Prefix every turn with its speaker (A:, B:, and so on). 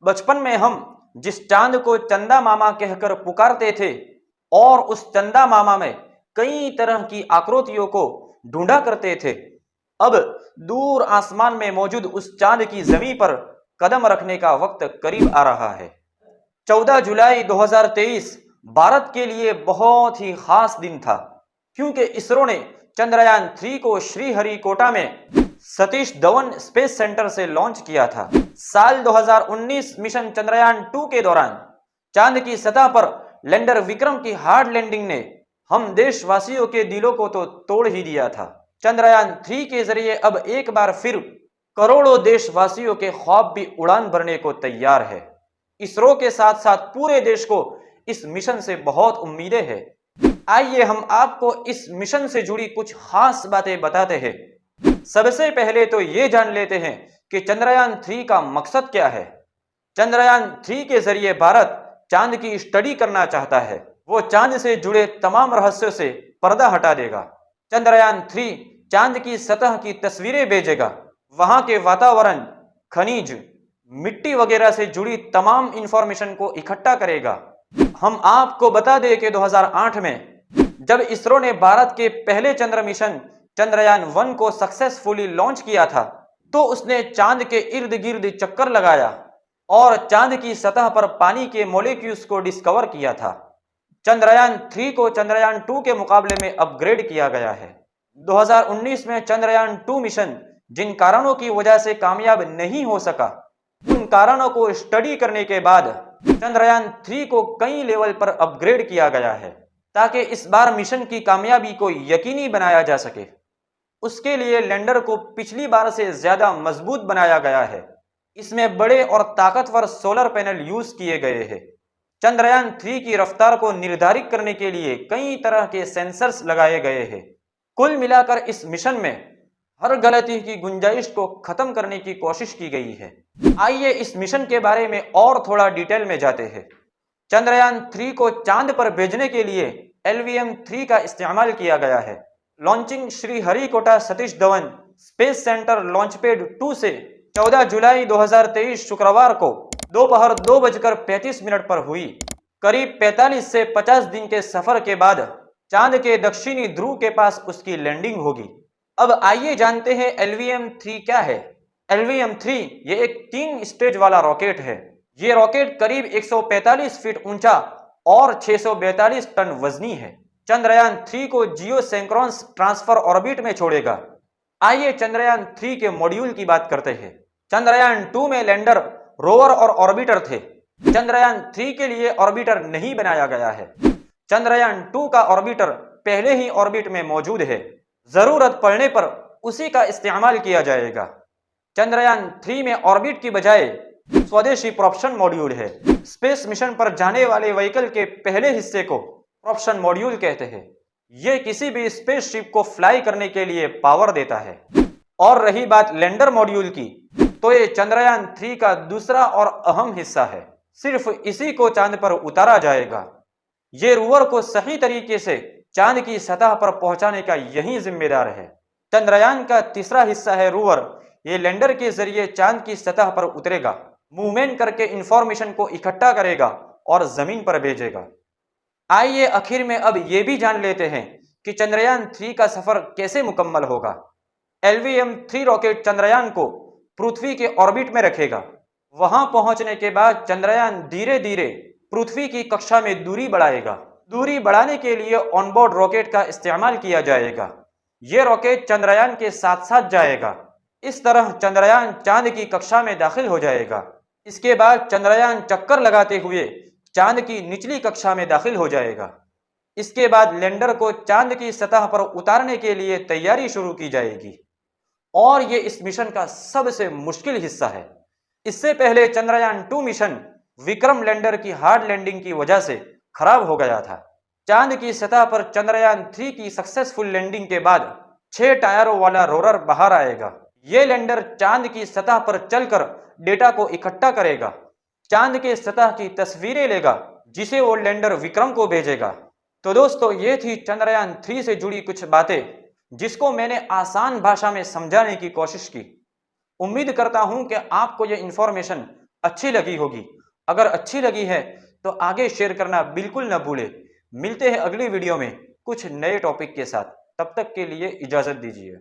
A: बचपन में हम जिस चांद को चंदा मामा कहकर पुकारते थे और उस चंदा मामा में कई तरह की आकृतियों को ढूंढा करते थे, अब दूर आसमान में मौजूद उस चांद की जमीन पर कदम रखने का वक्त करीब आ रहा है। 14 जुलाई 2023 भारत के लिए बहुत ही खास दिन था, क्योंकि इसरो ने चंद्रयान 3 को श्रीहरिकोटा में सतीश धवन स्पेस सेंटर से लॉन्च किया था। साल 2019 मिशन चंद्रयान 2 के दौरान चांद की सतह पर लैंडर विक्रम की हार्ड लैंडिंग ने हम देशवासियों के दिलों को तो तोड़ ही दिया था। चंद्रयान 3 के जरिए अब एक बार फिर करोड़ों देशवासियों के ख्वाब भी उड़ान भरने को तैयार है। इसरो के साथ साथ पूरे देश को इस मिशन से बहुत उम्मीदें हैं। आइए हम आपको इस मिशन से जुड़ी कुछ खास बातें बताते हैं। सबसे पहले तो ये जान लेते हैं कि चंद्रयान 3 का मकसद क्या है। चंद्रयान 3 के जरिए भारत चांद की स्टडी करना चाहता है। वो चांद से जुड़े तमाम रहस्यों से पर्दा हटा देगा। चंद्रयान 3 चांद की सतह की तस्वीरें भेजेगा, वहां के वातावरण, खनिज, मिट्टी वगैरह से जुड़ी तमाम इंफॉर्मेशन को इकट्ठा करेगा। हम आपको बता दें कि 2008 में जब इसरो ने भारत के पहले चंद्र मिशन चंद्रयान 1 को सक्सेसफुली लॉन्च किया था, तो उसने चांद के इर्द गिर्द चक्कर लगाया और चांद की सतह पर पानी के मॉलिक्यूल्स को डिस्कवर किया था। चंद्रयान 3 को चंद्रयान 2 के मुकाबले में अपग्रेड किया गया है। 2019 में चंद्रयान 2 मिशन जिन कारणों की वजह से कामयाब नहीं हो सका, उन कारणों को स्टडी करने के बाद चंद्रयान 3 को कई लेवल पर अपग्रेड किया गया है, ताकि इस बार मिशन की कामयाबी को यकीनी बनाया जा सके। उसके लिए लैंडर को पिछली बार से ज्यादा मजबूत बनाया गया है। इसमें बड़े और ताकतवर सोलर पैनल यूज किए गए हैं। चंद्रयान 3 की रफ्तार को निर्धारित करने के लिए कई तरह के सेंसर्स लगाए गए हैं। कुल मिलाकर इस मिशन में हर गलती की गुंजाइश को खत्म करने की कोशिश की गई है। आइए इस मिशन के बारे में और थोड़ा डिटेल में जाते हैं। चंद्रयान 3 को चांद पर भेजने के लिए LVM-3 का इस्तेमाल किया गया है। Launching Sriharikota Satish Dhawan space centre launchpad 2 से 14 जुलाई 2023 शुक्रवार को दोपहर 2:35 पर हुई। करीब 45 से 50 दिन के सफर के बाद चांद के दक्षिणी ध्रुव के पास उसकी लैंडिंग होगी। अब आइए जानते हैं LVM-3 क्या है। LVM-3 ये एक 3 स्टेज वाला रॉकेट है। ये रॉकेट करीब 145 फीट ऊंचा और 642 टन वजनी है। चंद्रयान 3 को जियो सिंक्रोनस ट्रांसफर ऑर्बिट में छोड़ेगा। आइए चंद्रयान 3 के मॉड्यूल की बात करते हैं। चंद्रयान 2 में लैंडर, रोवर और ऑर्बिटर थे। चंद्रयान 3 के लिए ऑर्बिटर नहीं बनाया गया है। चंद्रयान 2 का ऑर्बिटर पहले ही ऑर्बिट में मौजूद है। जरूरत पड़ने पर उसी का इस्तेमाल किया जाएगा। चंद्रयान 3 में ऑर्बिट की बजाय स्वदेशी प्रोपल्शन मॉड्यूल है। स्पेस मिशन पर जाने वाले व्हीकल के पहले हिस्से को प्रोपल्शन मॉड्यूल कहते हैं। यह किसी भी स्पेसशिप को फ्लाई करने के लिए पावर देता है। और रही बात लैंडर मॉड्यूल की, तो ये चंद्रयान 3 का दूसरा और अहम हिस्सा है। सिर्फ इसी को चांद पर उतारा जाएगा। ये रोवर को सही तरीके से चांद की सतह पर पहुंचाने का यही जिम्मेदार है। चंद्रयान का तीसरा हिस्सा है रोवर। ये लैंडर के जरिए चांद की सतह पर उतरेगा, मूवमेंट करके इंफॉर्मेशन को इकट्ठा करेगा और जमीन पर भेजेगा। आइए आखिर में अब ये भी जान लेते हैं कि चंद्रयान 3 का सफर कैसे मुकम्मल होगा। LVM-3 रॉकेट चंद्रयान को पृथ्वी के ऑर्बिट में रखेगा। वहां पहुंचने के बाद चंद्रयान धीरे धीरे पृथ्वी की कक्षा में दूरी बढ़ाएगा। दूरी बढ़ाने के लिए ऑनबोर्ड रॉकेट का इस्तेमाल किया जाएगा। यह रॉकेट चंद्रयान के साथ साथ जाएगा। इस तरह चंद्रयान चांद की कक्षा में दाखिल हो जाएगा। इसके बाद चंद्रयान चक्कर लगाते हुए चांद की निचली कक्षा में दाखिल हो जाएगा। इसके बाद लैंडर को चांद की सतह पर उतारने के लिए तैयारी शुरू की जाएगी। और ये इस मिशन का सबसे मुश्किल हिस्सा है। इससे पहले चंद्रयान 2 मिशन विक्रम लैंडर की हार्ड लैंडिंग की वजह से खराब हो गया था। चांद की सतह पर चंद्रयान 3 की सक्सेसफुल लैंडिंग के बाद 6 टायरों वाला रोवर बाहर आएगा। ये लैंडर चांद की सतह पर चलकर डेटा को इकट्ठा करेगा, चांद के सतह की तस्वीरें लेगा, जिसे वो लैंडर विक्रम को भेजेगा। तो दोस्तों, ये थी चंद्रयान 3 से जुड़ी कुछ बातें, जिसको मैंने आसान भाषा में समझाने की कोशिश की। उम्मीद करता हूं कि आपको ये इन्फॉर्मेशन अच्छी लगी होगी। अगर अच्छी लगी है तो आगे शेयर करना बिल्कुल न भूले। मिलते हैं अगली वीडियो में कुछ नए टॉपिक के साथ। तब तक के लिए इजाजत दीजिए।